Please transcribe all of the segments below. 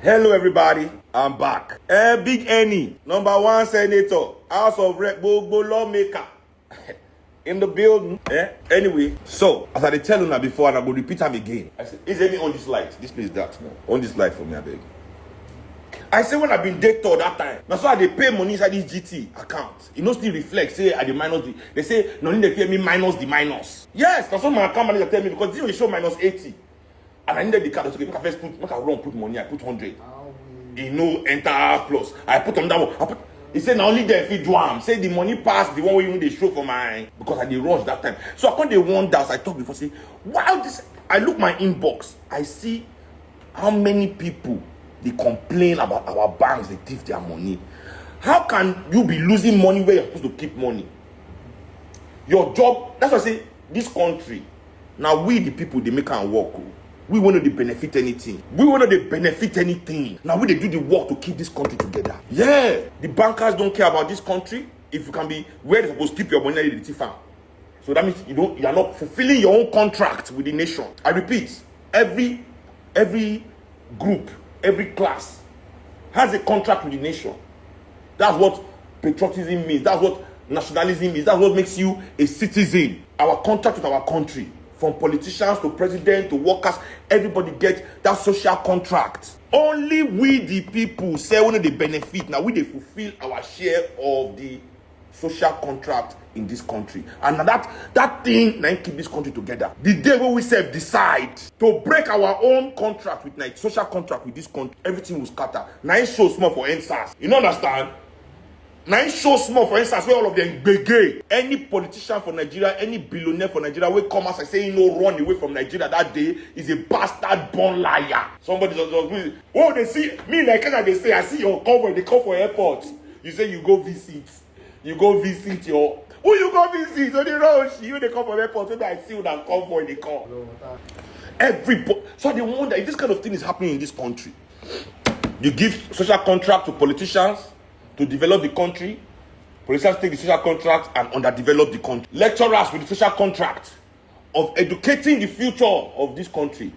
Hello everybody, I'm back. Big Annie, #1 senator, House of Rep, Gbogbo lawmaker in the building. Anyway, so as I tell you now before, and I will repeat them again. I said, is any on this light? This place dark now. On this light for me, I beg. I say when I've been debtor that time. Now so I they pay money inside this GT account. It no still reflects. Say I the minus the. They say no need to pay me minus the minus. Yes, that's what my account manager tell me because this will show minus 80. And I needed the card. So make I first put, make I run put money. I put 100. He no enter plus. I put on that one. He said now only there if you do am. Say the money pass the one where you they show for my because I did rush that time. So I can't they wonder as I talked before. Say wow this. I look my inbox. I see how many people they complain about our banks. They thief their money. How can you be losing money where you're supposed to keep money? Your job. That's why I say this country. Now we the people they make and work. We want to benefit anything. We want to benefit anything. Now we they do the work to keep this country together. Yeah. The bankers don't care about this country. If you can be where they're supposed to keep your money in the farm. So that means you are not fulfilling your own contract with the nation. I repeat, every group, every class has a contract with the nation. That's what patriotism means. That's what nationalism means. That's what makes you a citizen. Our contract with our country. From politicians to president to workers, everybody gets that social contract. Only we the people say when they benefit. Now we they fulfill our share of the social contract in this country. And that thing now keep this country together. The day when we self decide to break our own contract with like social contract with this country, everything will scatter. Now it shows small for NSAS. You know understand? Now it shows small, for instance, where all of them begay. Any politician for Nigeria, any billionaire for Nigeria, will come as I say, run away from Nigeria that day is a bastard born liar. Somebody just they see me like they say, I see your convoy, they come for airport. You say you go visit. You go visit your who you go visit? On the road, you they come from airport, so that I see that convoy they come. So they wonder if this kind of thing is happening in this country. You give social contract to politicians to develop the country. Politicians take the social contract and underdevelop the country. Lecturers with the social contract of educating the future of this country.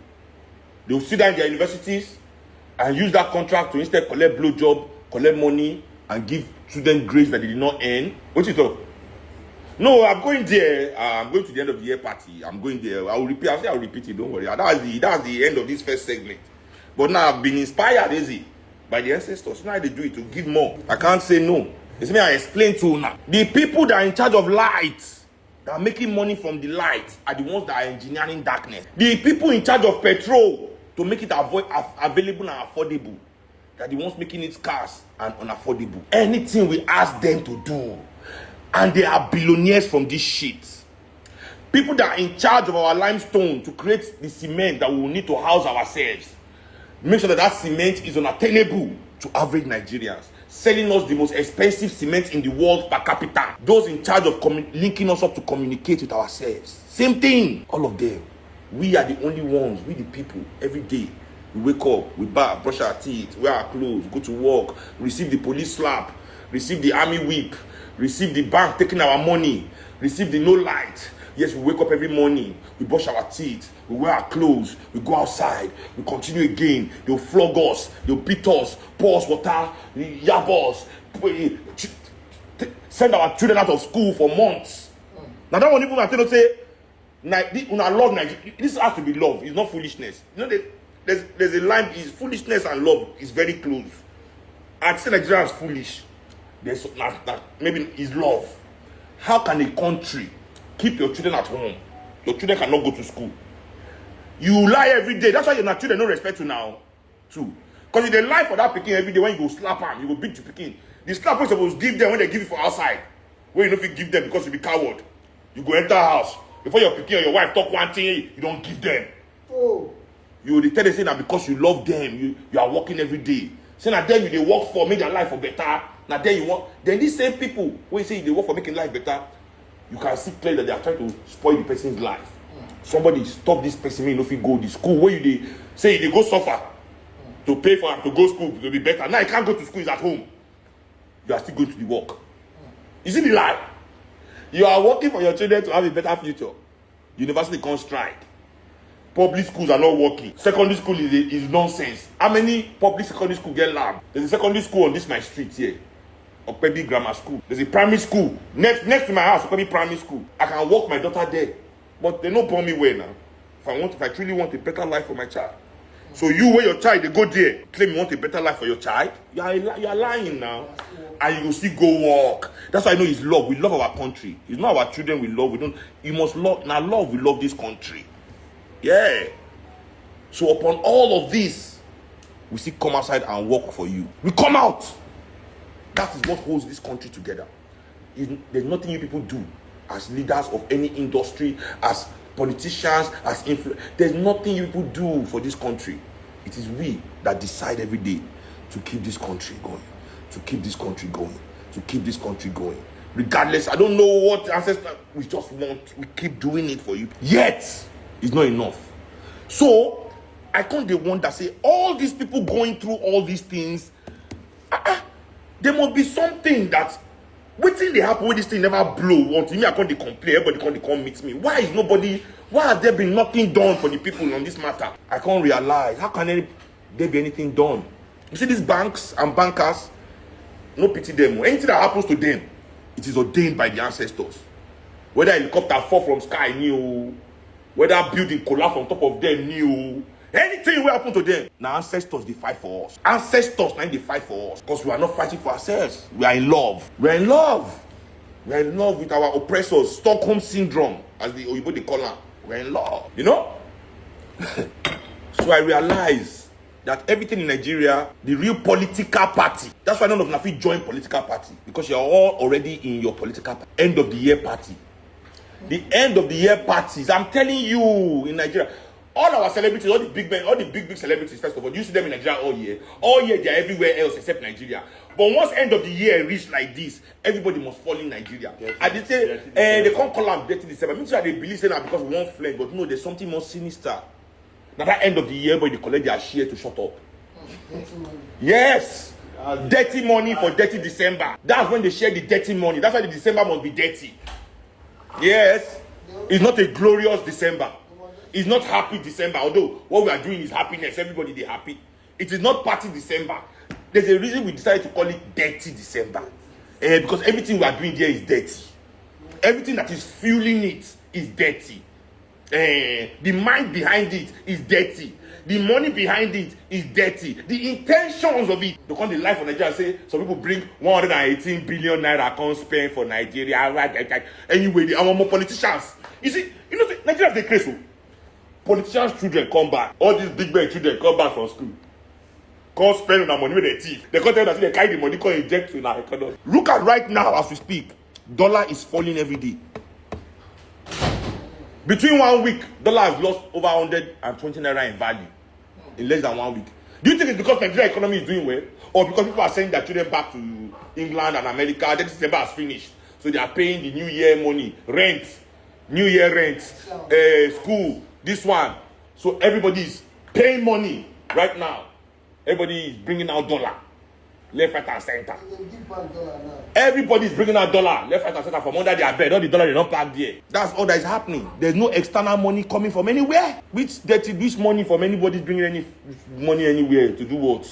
They will sit down in their universities and use that contract to instead collect blowjob, collect money, and give student grades that they did not earn. What you thought? No, I'm going there. I'm going to the end of the year party. I'm going there. I'll repeat it. Don't worry. That's the end of this first segment. But now I've been inspired, is it? By the ancestors. Now they do it to give more. I can't say no. It's me I explain to you now. The people that are in charge of light, that are making money from the light, are the ones that are engineering darkness. The people in charge of petrol, to make it available and affordable, that are the ones making it scarce and unaffordable. Anything we ask them to do, and they are billionaires from this shit. People that are in charge of our limestone to create the cement that we will need to house ourselves. Make sure that cement is unattainable to average Nigerians. Selling us the most expensive cement in the world per capita. Those in charge of linking us up to communicate with ourselves. Same thing. All of them. We are the only ones. We the people. Every day. We wake up. We bath. Brush our teeth. Wear our clothes. Go to work. Receive the police slap. Receive the army whip. Receive the bank taking our money. Receive the no light. Yes, we wake up every morning, we brush our teeth, we wear our clothes, we go outside, we continue again. They'll flog us, they'll beat us, pour us water, yab us, send our children out of school for months. Now that one even I tell you say, love Nigeria. This has to be love. It's not foolishness. You know, there's a line. Is foolishness and love is very close. I'd say Nigeria is foolish. There's maybe it's love. How can a country keep your children at home? Your children cannot go to school. You lie every day. That's why your children don't respect you now, too. Because if they lie for that pikin every day, when you go slap them, you go beat the pikin. The slap you're supposed to give them when they give it for outside. When you don't fit give them because you be coward. You go enter house. Before your pikin or your wife talk one thing, you don't give them. Oh. You will tell them say that because you love them, you are working every day. Say that them you they work for, make their life for better. Now then you want. Then these same people, when you say they work for making life better, you can see clearly that they are trying to spoil the person's life. Somebody stop this person when you know if you go to school where you say they go suffer to pay for him to go to school to be better. Now he can't go to school, he's at home. You are still going to the work. You see the lie? You are working for your children to have a better future. University can't strike. Public schools are not working. Secondary school is nonsense. How many public secondary school get lab? There's a secondary school on this my street here. Opebi Grammar School. There's a primary school. Next to my house, Opebi Primary School. I can walk my daughter there. But they don't born me well now. If I truly want a better life for my child. So you, where your child, they go there, claim you want a better life for your child. You are lying now. And you will still go work. That's why I know it's love. We love our country. It's not our children we love. You must love. Now love, we love this country. Yeah. So upon all of this, we still come outside and work for you. We come out. That is what holds this country together. There's nothing you people do as leaders of any industry, as politicians, as influencers. There's nothing you people do for this country. It is we that decide every day to keep this country going. To keep this country going. To keep this country going. Regardless, I don't know what ancestors, we just want, we keep doing it for you. Yet, it's not enough. So, I can't the one that say, all these people going through all these things, there must be something that, waiting they happen when this thing never blow. Until me, I can't complain, everybody can't meet me. Why has there been nothing done for the people on this matter? I can't realize, how can there be anything done? You see these banks and bankers, no pity them. Anything that happens to them, it is ordained by the ancestors. Whether helicopter fall from sky, new. Whether building collapse on top of them, new. Anything will happen to them. Now ancestors, they fight for us. Ancestors, now they fight for us. Because we are not fighting for ourselves. We are in love. We are in love. We are in love with our oppressors. Stockholm syndrome, as the Oyibo they call them. We are in love. You know? So I realize that everything in Nigeria, the real political party. That's why none of Nafi join political party. Because you're all already in your political party. End of the year party. The end of the year parties. I'm telling you, in Nigeria, all our celebrities, all the big celebrities, first of all, you see them in Nigeria all year. All year, they're everywhere else except Nigeria. But once end of the year reach like this, everybody must fall in Nigeria. And they say, they can't call them Dirty December. Means that they believe that because we want flame, but no, there's something more sinister. Now that end of the year, but they collect their share to shut up. Yes. Dirty money for Dirty December. That's when they share the dirty money. That's why the December must be dirty. Yes. It's not a glorious December. It's not happy December. Although what we are doing is happiness. Everybody they happy. It is not party December. There's a reason we decided to call it Dirty December. Because everything we are doing here is dirty. Everything that is fueling it is dirty. The mind behind it is dirty. The money behind it is dirty. The intentions of it. Because the life of Nigeria say some people bring 118 billion naira can't spend for Nigeria. Anyway, they are more politicians. You see, you know, Nigeria is the crazy. Politicians' children come back. All these big men children come back from school. Can't spend on their money with their teeth. They can't tell that they carry the money, can't inject in our economy. Look at right now as we speak. Dollar is falling every day. Between 1 week, dollar has lost over 120 naira in value in less than 1 week. Do you think it's because Nigeria economy is doing well, or because people are sending their children back to England and America? Then December has finished, so they are paying the New Year money, rent, New Year rent, school, this one. So everybody is paying money right now. Everybody is bringing out dollar, left, right, and center. Everybody is bringing out dollar, left, right, and center from under their bed. All the dollar they don't pack there. That's all that is happening. There's no external money coming from anywhere. Which money from anybody is bringing any money anywhere to do what?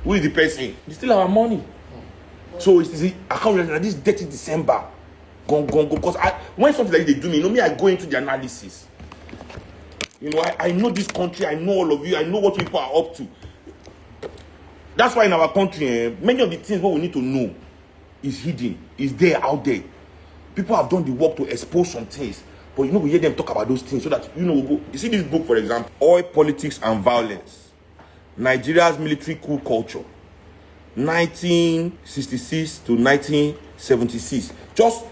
Who is the person? It's still our money. So it's I can't remember this dirty December. Go. Because when something like they do me, you know me, I go into the analysis. You know, I know this country. I know all of you. I know what people are up to. That's why in our country, many of the things what we need to know is hidden, is there, out there. People have done the work to expose some things, but you know we hear them talk about those things so that you know we go. You see this book, for example, Oil, Politics and Violence, Nigeria's Military Coup Culture, 1966 to 1976. Just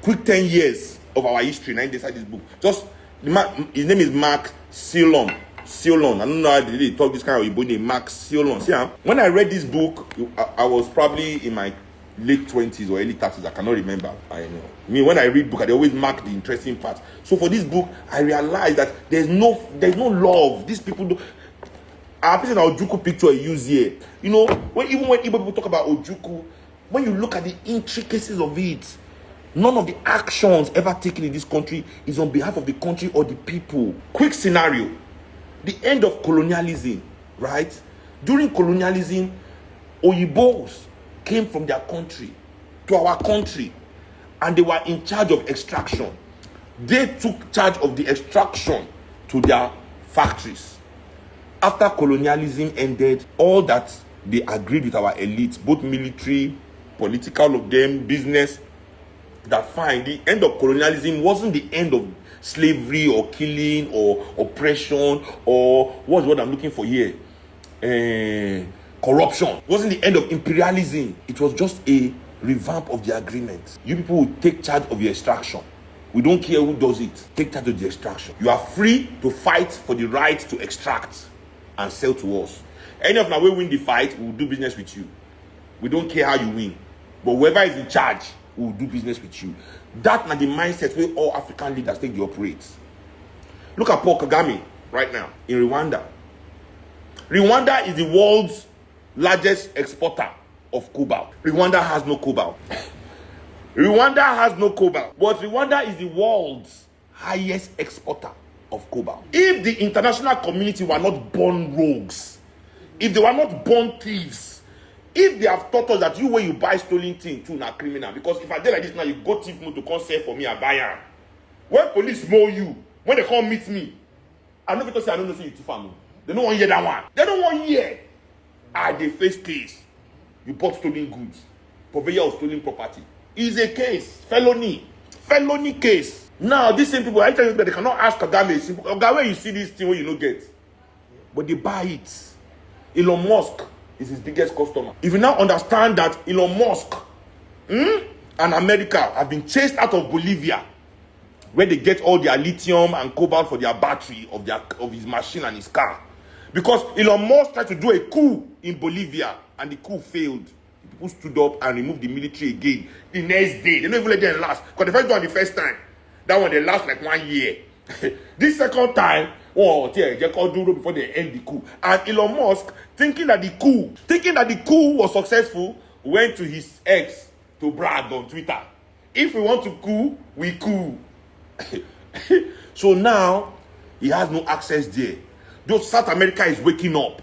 quick 10 years of our history. Now inside this book, just his name is Mark Seun. I don't know how they talk this kind of Igbo name, Mark Seun. See, when I read this book, I was probably in my late 20s or early 30s. I cannot remember. I know. When I read book, I always mark the interesting parts. So for this book, I realized that there's no love. These people do. I'm putting an Ojuku picture I use here. You know, even when Igbo people talk about Ojuku, when you look at the intricacies of it, None of the actions ever taken in this country is on behalf of the country or the people. Quick scenario. The end of colonialism, right? During colonialism, Oyibos came from their country to our country and they were in charge of extraction. They took charge of the extraction to their factories. After colonialism ended, all that they agreed with our elites, both military, political of them, business, that fine, the end of colonialism wasn't the end of slavery or killing or oppression or what's what I'm looking for here? Corruption. It wasn't the end of imperialism. It was just a revamp of the agreement. You people will take charge of your extraction. We don't care who does it. Take charge of the extraction. You are free to fight for the right to extract and sell to us. Any of now we win the fight, we will do business with you. We don't care how you win. But whoever is in charge, we will do business with you. That's not the mindset where all African leaders take the operates. Look at Paul Kagame right now in Rwanda. Rwanda is the world's largest exporter of cobalt. Rwanda has no cobalt. Rwanda has no cobalt. But Rwanda is the world's highest exporter of cobalt. If the international community were not born rogues, if they were not born thieves, if they have taught us that you when you buy stolen thing too now criminal, because if I did like this now, you go thief me to come sell for me, I buy am. When police know you, when they come meet me, I know because I don't know say you thief am. They don't want to hear that one. They don't want to hear. They face case. You bought stolen goods. Purveyor of stolen property. Is a case. Felony case. Now, these same people, I tell you that they cannot ask Kagame, Kagame, you see this thing where you don't get. But they buy it. Elon Musk is his biggest customer. If you now understand that Elon Musk and America have been chased out of Bolivia, where they get all their lithium and cobalt for their battery of his machine and his car. Because Elon Musk tried to do a coup in Bolivia and the coup failed. People stood up and removed the military again. The next day, they don't even let them last. Because the first one, the first time, that one they last like 1 year. This second time, they called Duro before they end the coup. And Elon Musk, thinking that the coup was successful, went to his ex to brag on Twitter. If we want to coup, we coup. So now he has no access there. Though South America is waking up.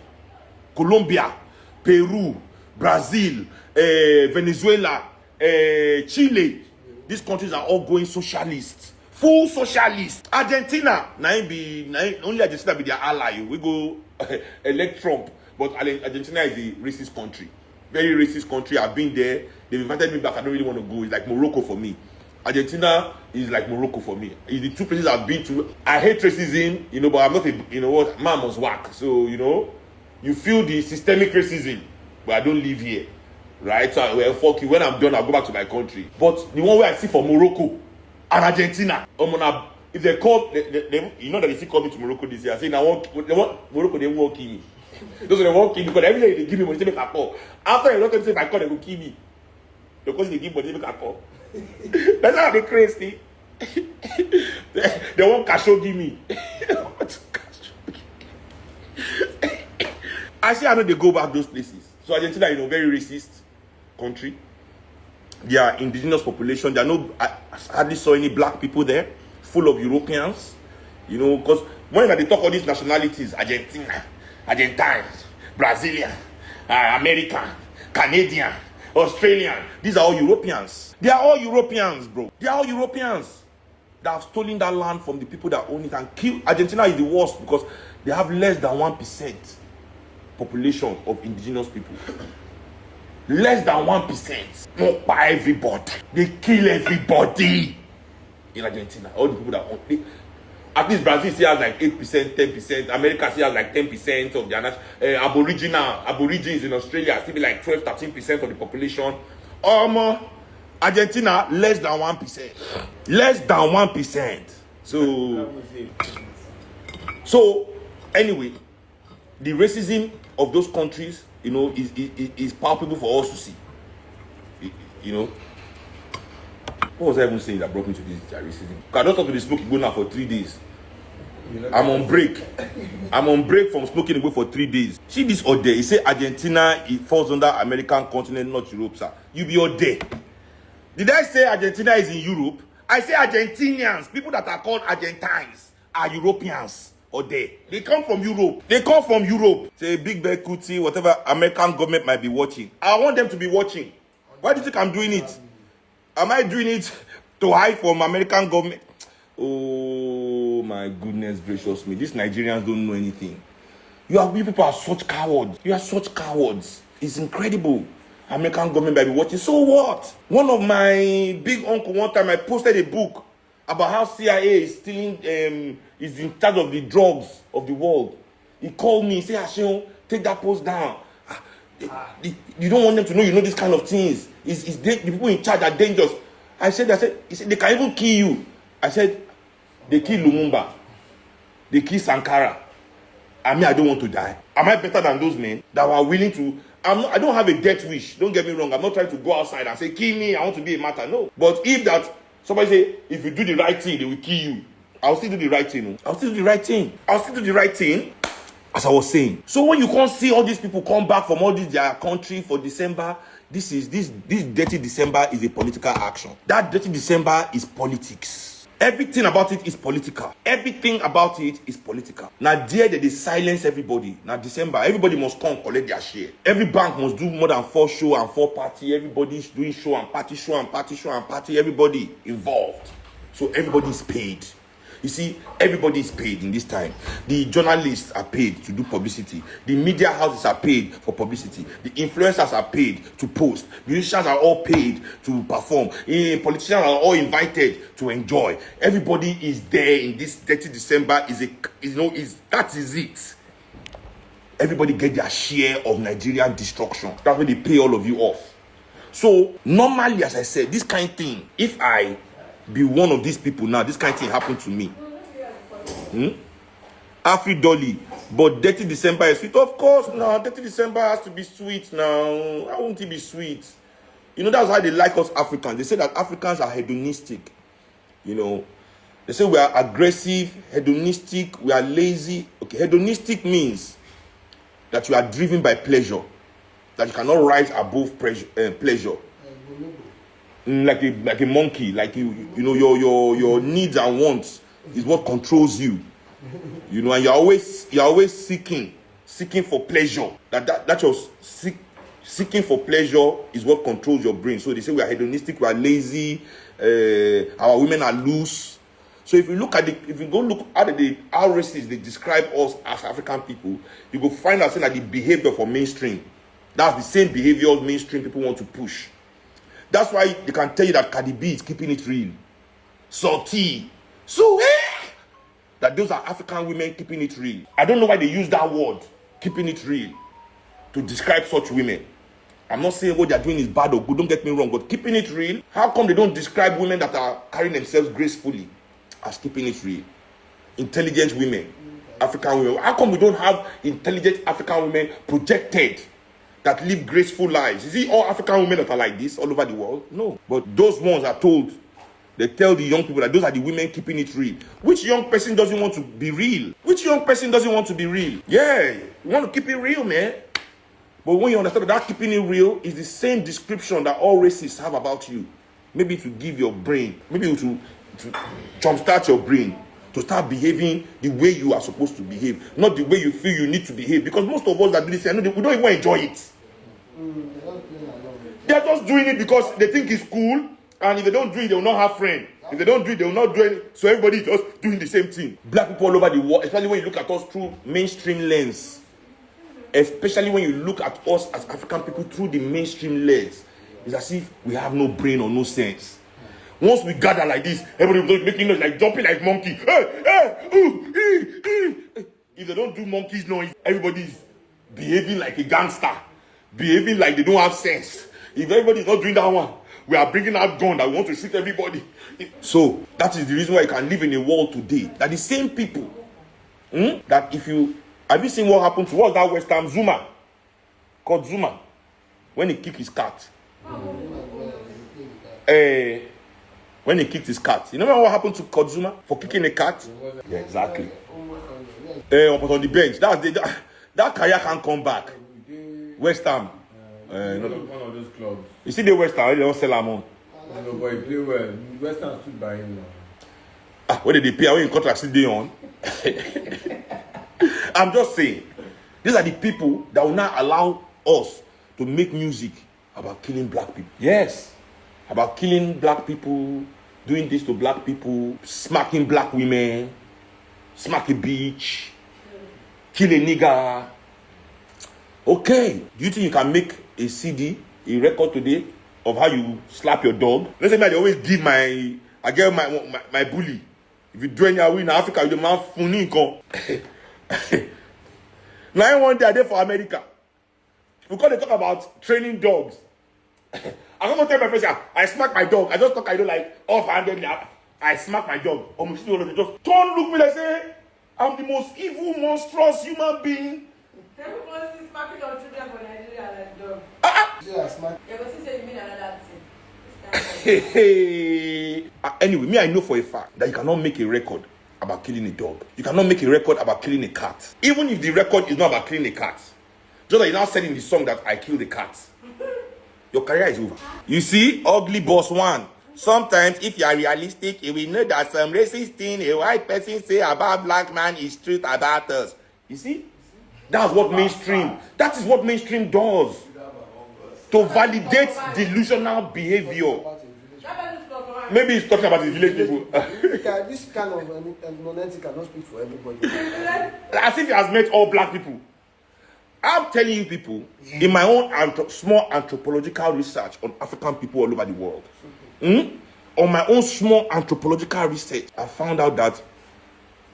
Colombia, Peru, Brazil, Venezuela, Chile. These countries are all going socialist. Full socialist. Argentina, only Argentina be their ally. We go elect Trump. But Argentina is a racist country. Very racist country. I've been there. They've invited me back. I don't really want to go. It's like Morocco for me. Argentina is like Morocco for me. It's the two places I've been to. I hate racism, but I'm not a, man must work. So, you feel the systemic racism, but I don't live here. Right? So, well, fuck you. When I'm done, I'll go back to my country. But the one where I see for Morocco and Argentina, if they call, that they still call me to Morocco this year, I say, Morocco, they won't kill me. Those are the won't kill me, because every day they give me money, they make a call. After a lot of time, if I call, they will kill me. Because they give money, they make a call. That's how they crazy. They won't Khashoggi me. I say I know they go back those places. So Argentina, very racist country. Their indigenous population, I hardly saw any black people there, full of Europeans. Because when they talk all these nationalities, Argentina, Argentines, Brazilian, American, Canadian, Australian, these are all Europeans. They are all Europeans, bro. They are all Europeans that have stolen that land from the people that own it and kill. Argentina is the worst because they have less than 1% population of indigenous people. Less than 1%. Not by everybody. They kill everybody in Argentina. All the people that own it. At least Brazil still has like 8%, 10%. America still has like 10% of their aborigines in Australia still be like 12, 13% of the population. Argentina, less than 1%. Less than 1%. So anyway, the racism of those countries, is palpable for us to see. What was I even saying that brought me to this racism? I don't talk to the smoking go now for 3 days. I'm on break. I'm on break from smoking away for 3 days. See this Ode. He say Argentina, it falls under American continent, not Europe, sir. You be Ode. Did I say Argentina is in Europe? I say Argentinians, people that are called Argentines, are Europeans or they come from Europe. They come from Europe. Say Big Bear Kuti, whatever American government might be watching. I want them to be watching. Why do you think I'm doing it? Am I doing it to hide from American government? Oh my goodness gracious me. These Nigerians don't know anything. You people are such cowards. You are such cowards. It's incredible. American government might be watching. So what? One of my big uncle one time I posted a book about how CIA is stealing, is in charge of the drugs of the world. He called me, he said, Seun, take that post down. You don't want them to know you know these kind of things. The people in charge are dangerous. He said, they can even kill you. I said, they kill Lumumba. They kill Sankara. I mean, I don't want to die. Am I better than those men that were willing to? I don't have a death wish. Don't get me wrong. I'm not trying to go outside and say, kill me, I want to be a martyr. No. But if that, somebody say, if you do the right thing, they will kill you. I'll still do the right thing. I'll still do the right thing. I'll still do the right thing. As I was saying. So when you can't see all these people come back from all this their country for December, this dirty December is a political action. That dirty December is politics. Everything about it is political. Everything about it is political. Now there they silence everybody. Now December, everybody must come collect their share. Every bank must do more than 4 show and 4 party. Everybody's doing show and party, show and party, show and party. Everybody involved. So everybody is paid. You see, everybody is paid in this time. The journalists are paid to do publicity. The media houses are paid for publicity. The influencers are paid to post. Musicians are all paid to perform. Politicians are all invited to enjoy. Everybody is there in this 30 December. That is it. Everybody get their share of Nigerian destruction. That's why they pay all of you off. So normally, as I said, this kind of thing, if I be one of these people now, this kind of thing happened to me. Afi Dolly, but 30 December is sweet. Of course, now 30 December has to be sweet now. Why won't it be sweet? You know, that's why they like us Africans. They say that Africans are hedonistic. You know, they say we are aggressive, hedonistic, we are lazy. Okay, hedonistic means that you are driven by pleasure, that you cannot rise above pleasure. Like a monkey, like you know, your needs and wants is what controls you. You know, and you're always seeking for pleasure. That your seeking for pleasure is what controls your brain. So they say we are hedonistic, we are lazy, our women are loose. So if you look at if you go look at how racist they describe us as African people, you go find out saying that the behavior for mainstream, that's the same behavior mainstream people want to push. That's why they can tell you that Cardi B is keeping it real. Salty. So, that those are African women keeping it real. I don't know why they use that word, keeping it real, to describe such women. I'm not saying what they're doing is bad or good, don't get me wrong, but keeping it real, how come they don't describe women that are carrying themselves gracefully as keeping it real? Intelligent women, African women. How come we don't have intelligent African women projected that live graceful lives? Is it all African women that are like this all over the world? No. But those ones are told, they tell the young people that those are the women keeping it real. Which young person doesn't want to be real? Which young person doesn't want to be real? Yeah, you want to keep it real, man. But when you understand that keeping it real is the same description that all racists have about you. Maybe to give your brain, maybe to jumpstart your brain, to start behaving the way you are supposed to behave, not the way you feel you need to behave. Because most of us that do this, we don't even enjoy it. They are just doing it because they think it's cool, and if they don't do it, they will not have friends. If they don't do it, they will not do it. So everybody is just doing the same thing. Black people all over the world, especially when you look at us through mainstream lens, especially when you look at us as African people through the mainstream lens, it's as if we have no brain or no sense. Once we gather like this, everybody will making noise like jumping like monkey. If they don't do monkey's noise, everybody's behaving like a gangster, behaving like they don't have sense. If everybody is not doing that one, we are bringing out gun that we want to shoot everybody. So that is the reason why you can live in a world today that the same people that if you have you seen what happened to what's that West Ham Zuma called Zuma when he kicked his cat? When he kicked his cat, you know what happened to Kodzuma for kicking a cat? Yeah, exactly. But on the bench, that career can't come back. West Ham. One of those clubs. You see the West Ham, they don't sell them on. No, boy, play well. Western stood by him now. What did they pay? When in contract still day on? I'm just saying, these are the people that will not allow us to make music about killing black people. Yes, about killing black people, doing this to black people, smacking black women, smack a bitch, kill a nigger. Okay, do you think you can make a CD, a record today of how you slap your dog? Let's say I always give my bully. If you do any away in Africa, you man funny come. Now one day I did for America. Because they talk about training dogs. I'm gonna tell my friends, I smack my dog. I just talk, I do like offhandedly. I smack my dog. Almost just don't look me like say I'm the most evil, monstrous human being. Everyone is smacking your children for Nigeria like dog. Yeah, smack. Yeah, but since you mean another thing. Anyway, me I know for a fact that you cannot make a record about killing a dog. You cannot make a record about killing a cat. Even if the record is not about killing a cat. Just like you're now saying in the song that I killed a cat. Your career is over. You see, ugly boss one. Sometimes if you are realistic, you will know that some racist thing a white person say about black man is truth about us. You see? That's what mainstream. That is what mainstream does. To validate delusional behavior. Maybe he's talking about the village people. This kind of modernity cannot speak for everybody. As if he has met all black people. I'm telling you people, in my own small anthropological research on African people all over the world, on my own small anthropological research, I found out that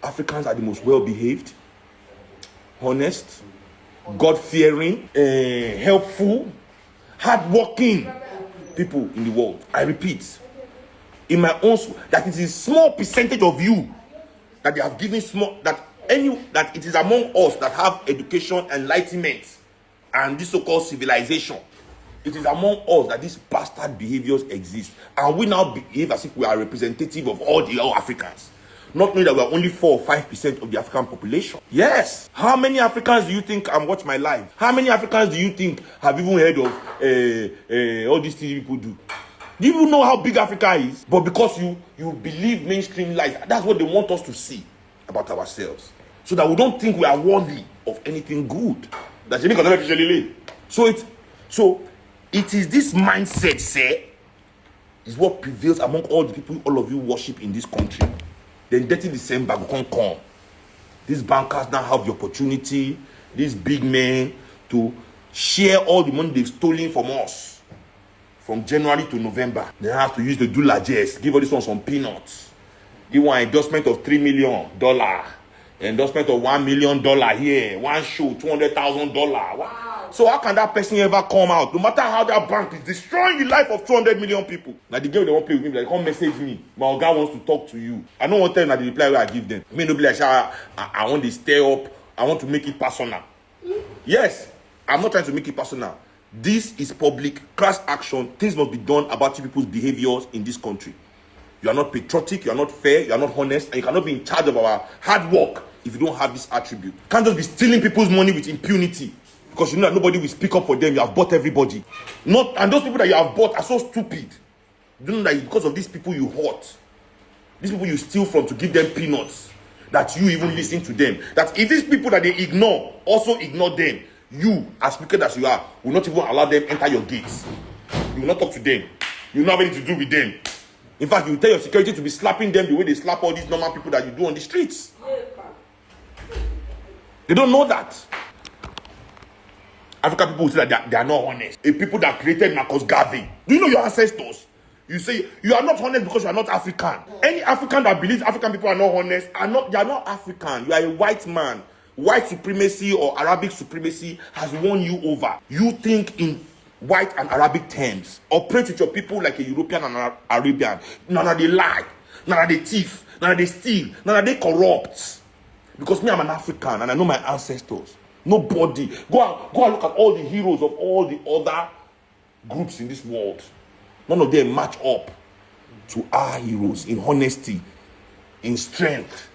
Africans are the most well-behaved, honest, God-fearing, helpful, hard-working people in the world. I repeat, in my own, that it is a small percentage of you that they have given that it is among us that have education, enlightenment, and this so-called civilization. It is among us that these bastard behaviors exist, and we now behave as if we are representative of all the other Africans, not knowing that we are only 4 or 5% of the African population. Yes. How many Africans do you think watch my live? How many Africans do you think have even heard of all these things people do? Do you know how big Africa is? But because you believe mainstream lies, that's what they want us to see about ourselves, so that we don't think we are worthy of anything good. That's so it is this mindset, say, is what prevails among all the people all of you worship in this country. Then 30 December will come. These bankers now have the opportunity, these big men, to share all the money they've stolen from us from January to November. They have to use the do largesse, give all this one some peanuts. Give one endorsement of $3 million, endorsement of $1 million here, one show $200,000. Wow. So how can that person ever come out? No matter how that bank is destroying the life of 200 million people. Now the girl they won't play with me, like come message me. My guy wants to talk to you. I don't want to tell them that the reply where I give them. Me no be like I want to stay up. I want to make it personal. Yes, I'm not trying to make it personal. This is public class action. Things must be done about you people's behaviors in this country. You are not patriotic, you are not fair, you are not honest, and you cannot be in charge of our hard work if you don't have this attribute. You can't just be stealing people's money with impunity because you know that nobody will speak up for them. You have bought everybody. And those people that you have bought are so stupid. You don't know that because of these people you hurt, these people you steal from to give them peanuts, that you even listen to them. That if these people that they ignore also ignore them, you, as wicked as you are, will not even allow them enter your gates. You will not talk to them. You will not have anything to do with them. In fact, you will tell your security to be slapping them the way they slap all these normal people that you do on the streets. They don't know that. African people will say that they are not honest. The people that created Marcus Garvey. Do you know your ancestors? You say you are not honest because you are not African. Any African that believes African people are not honest they are not African. You are a white man. White supremacy or Arabic supremacy has won you over. You think in white and Arabic terms. Operate with your people like a European and Arabian. None of they lie. None of they thief. None of they steal. None of they corrupt. Because me, I'm an African and I know my ancestors. Nobody. Go and look at all the heroes of all the other groups in this world. None of them match up to our heroes in honesty, in strength,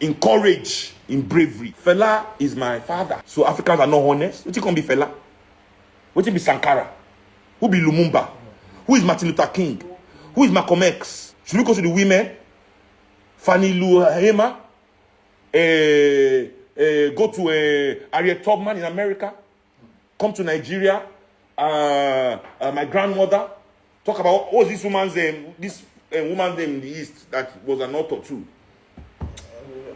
in courage, in bravery. Fela is my father. So Africans are not honest. What you can be Fela? What you be Sankara? Who be Lumumba? Who is Martin Luther King? Who is Malcolm X? Should we go to the women? Fannie Lou Hamer? Go to Harriet Tubman in America? Come to Nigeria? My grandmother? Talk about, what was this woman's name? This woman's name in the East that was an author too?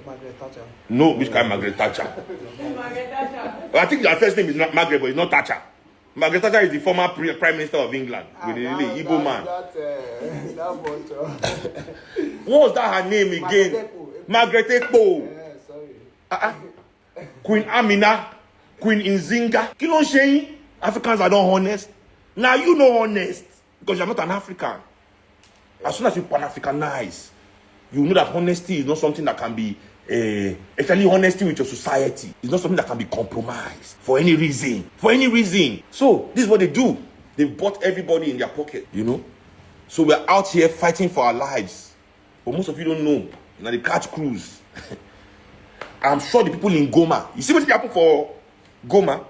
Margaret Thatcher. No, which kind of Margaret Thatcher? Margaret Thatcher. I think her first name is not Margaret, but it's not Thatcher. Margaret Thatcher is the former Prime Minister of England. With the Igbo man. What was that her name again? Margaret Ekpo. Yeah, sorry. Queen Amina. Queen Nzinga. You know what I'm saying? Africans are not honest. Now you know honest. Because you're not an African. As soon as you Pan-Africanize, you know that honesty is not something that can be actually honesty with your society. It's not something that can be compromised for any reason. For any reason. So this is what they do. They've bought everybody in their pocket, you know. So we're out here fighting for our lives. But most of you don't know. Now they catch cruise. I'm sure the people in Goma. You see what happened for Goma?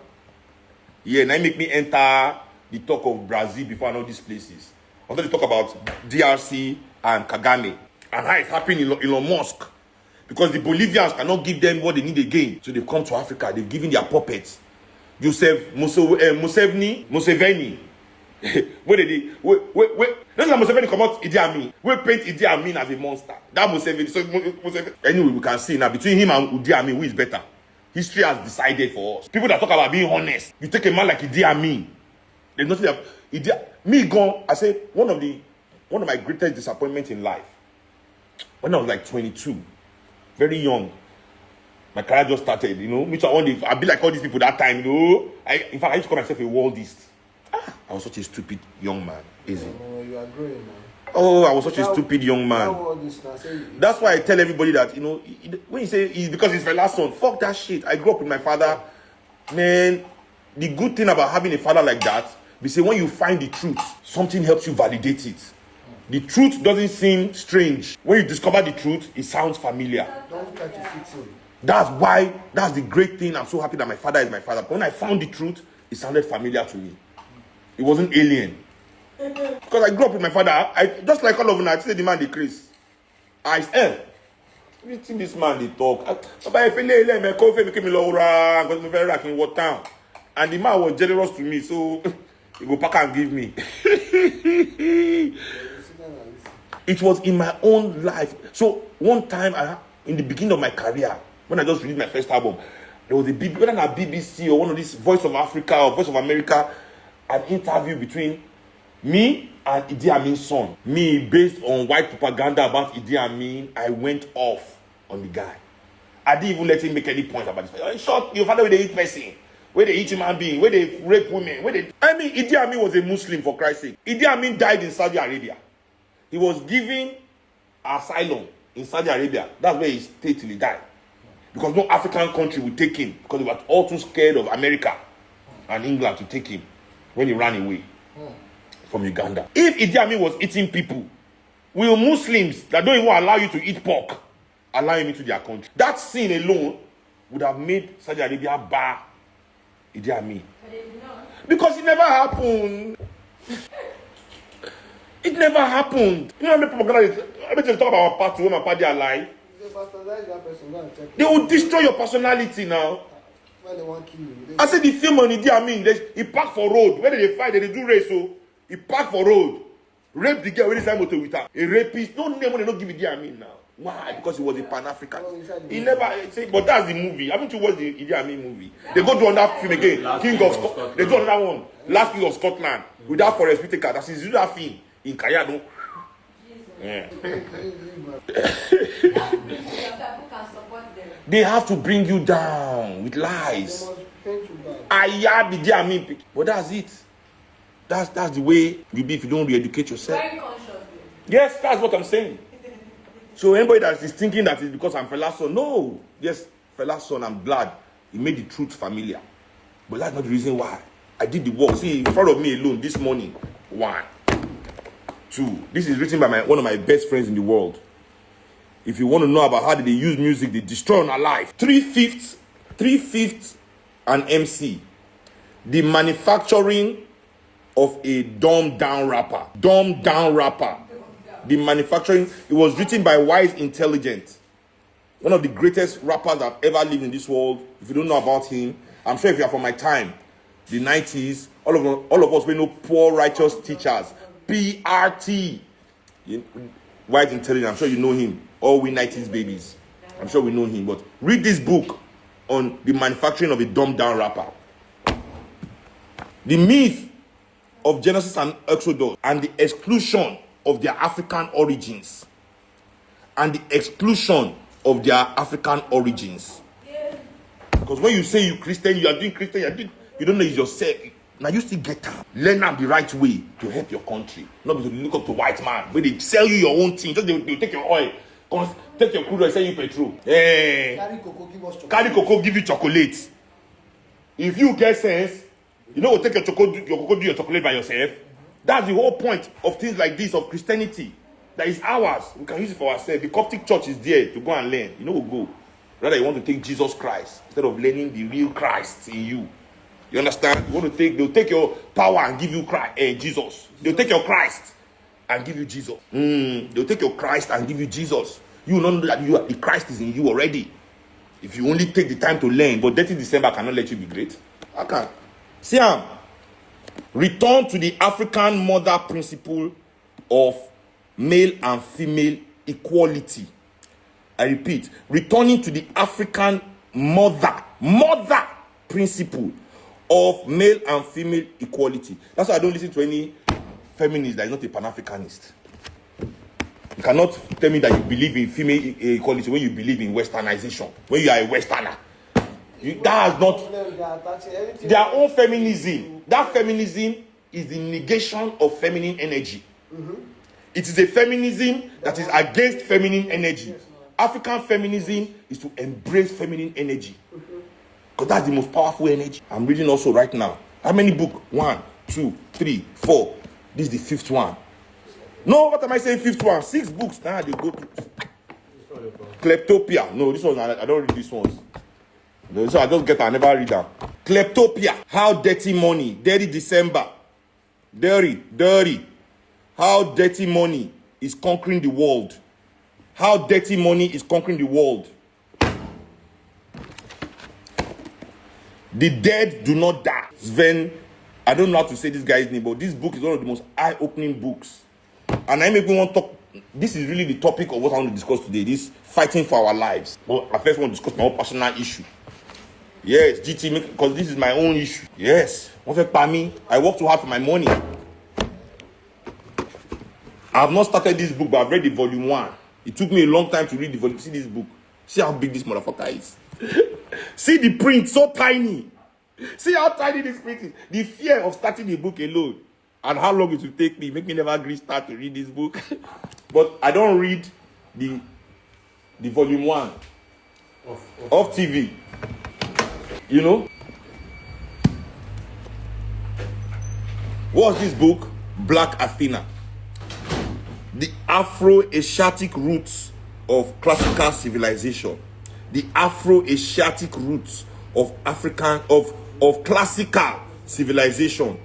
Yeah, now make me enter the talk of Brazil before I know these places. I wanted to talk about DRC and Kagame and how it's happening in Elon Musk. Because the Bolivians cannot give them what they need again. So they've come to Africa. They've given their puppets. Joseph Museveni. Where did he? Wait. That's why Museveni come out Idi Amin. We paint Idi Amin as a monster. That Museveni. So Museveni. Anyway, we can see now between him and Idi Amin, who is better? History has decided for us. People that talk about being honest. You take a man like Idi Amin. There's nothing that me gone. I say one of my greatest disappointments in life. When I was like 22, very young, my career just started. You know, me too. I'd be like all these people that time. You know, in fact, I used to call myself a worldist. I was such a stupid young man. Easy. Oh, you are growing, man. Oh, I was such a stupid young man. That's why I tell everybody that, you know, when you say it's because it's my last son, fuck that shit. I grew up with my father. Man, the good thing about having a father like that, we say when you find the truth, something helps you validate it. The truth doesn't seem strange. When you discover the truth, it sounds familiar. Don't try to fix him. That's the great thing. I'm so happy that my father is my father. But when I found the truth, it sounded familiar to me. It wasn't alien. Because I grew up with my father. I just like all of them, I say the man decrease. I said, you think this man they talk? And the man was generous to me, so he go back and give me. It was in my own life. So one time, in the beginning of my career, when I just released my first album, there was whether not BBC or one of these Voice of Africa or Voice of America, an interview between me and Idi Amin's son. Me, based on white propaganda about Idi Amin, I went off on the guy. I didn't even let him make any point about this. Short, your father where they eat person, where they eat human being, where they rape women, Idi Amin was a Muslim, for Christ's sake. Idi Amin died in Saudi Arabia. He was given asylum in Saudi Arabia. That's where he stayed till he died. Because no African country would take him, because they were all too scared of America and England to take him when he ran away from Uganda. If Idi Amin was eating people, will Muslims that don't even allow you to eat pork allow him into their country? That sin alone would have made Saudi Arabia bar Idi Amin. Because it never happened. It never happened. You know how many propaganda I bet you talk about our party when my party are alive. They will destroy your personality now. When they want to kill you. I said the film on Idi Amin, he parked for road. When they fight, they do race, so he parked for road. Rape the girl when he signed motor with her. A rapist. No name when they don't give Idi Amin now. Why? Because he was a Pan-African. He never say, but that's the movie. Haven't you watched the Idi Amin movie? They go do another film again. King of Scotland. They do another one. Last King of Scotland. Without Forest Whitaker. That's his other film in Kayado. Yeah. They have to bring you down with lies. I had the Amin, but that's it. That's the way you be if you don't re-educate yourself. Very conscious. Yes, that's what I'm saying. So anybody that is thinking that it's because I'm Fela's son, no. Yes, Fela's son, I'm glad he made the truth familiar. But that's not the reason why. I did the work. See, in front of me alone this morning. 1, 2. This is written by one of my best friends in the world. If you want to know about how they use music, they destroy on our life. 3/5 and MC. The manufacturing of a dumbed down rapper. Dumbed down rapper. The manufacturing, it was written by Wise Intelligent. One of the greatest rappers that have ever lived in this world. If you don't know about him, I'm sure if you are from my time, the 90s, all of us, we know poor righteous teachers. PRT. Wise Intelligent, I'm sure you know him. All we 90s babies. I'm sure we know him. But read this book on the manufacturing of a dumbed down rapper. The myth of Genesis and Exodus and the exclusion of their African origins. And the exclusion of their African origins. Because when you say you Christian, you are doing Christian, you don't know it's yourself. Now you still get up. Learn them the right way to help your country. Not because you look up to white man. When they sell you your own thing, just they take your oil, take your crude oil, sell you petrol. Hey. Carry cocoa, give us chocolate. Carry cocoa, give you chocolate. If you get sense, you know, take your cocoa, do your chocolate by yourself. That's the whole point of things like this, of Christianity. That is ours. We can use it for ourselves. The Coptic church is there to go and learn. You know, we'll go. Rather, you want to take Jesus Christ instead of learning the real Christ in you. You understand? You want to take, they'll take your power and give you Christ, Jesus. They'll take your Christ and give you Jesus. They'll take your Christ and give you Jesus. You will not know that the Christ is in you already. If you only take the time to learn, but 30 December cannot let you be great. I can't. Seun, return to the African mother principle of male and female equality. I repeat, returning to the African mother principle of male and female equality. That's why I don't listen to any feminist that is not a Pan-Africanist. You cannot tell me that you believe in female equality when you believe in westernization, when you are a westerner. That is not their own feminism. That feminism is the negation of feminine energy. It is a feminism that is against feminine energy. African feminism is to embrace feminine energy. Because that's the most powerful energy. I'm reading also right now. How many books? 1, 2, 3, 4. This is the 5th one. No, what am I saying 5th one? 6 books. Now they go to Kleptopia. No, this one, I don't read these ones. No, so I just get I never read them. Kleptopia. How dirty money. Dirty December. Dirty. How dirty money is conquering the world. How dirty money is conquering the world. The dead do not die. Sven, I don't know how to say this guy's name, but this book is one of the most eye-opening books. And I make me want to talk. This is really the topic of what I want to discuss today. This fighting for our lives. But I first want to discuss my own personal issue. Yes, GT, because this is my own issue. Yes. I work too hard for my money. I have not started this book, but I've read the volume 1. It took me a long time to read the volume. See this book. See how big this motherfucker is. See the print, so tiny. See how tiny this print is. The fear of starting the book alone and how long it will take me make me never agree start to read this book. But I don't read the volume 1 of TV. You know? What's this book? Black Athena. The Afro-Asiatic roots of classical civilization. The Afro-Asiatic roots of African of classical civilization.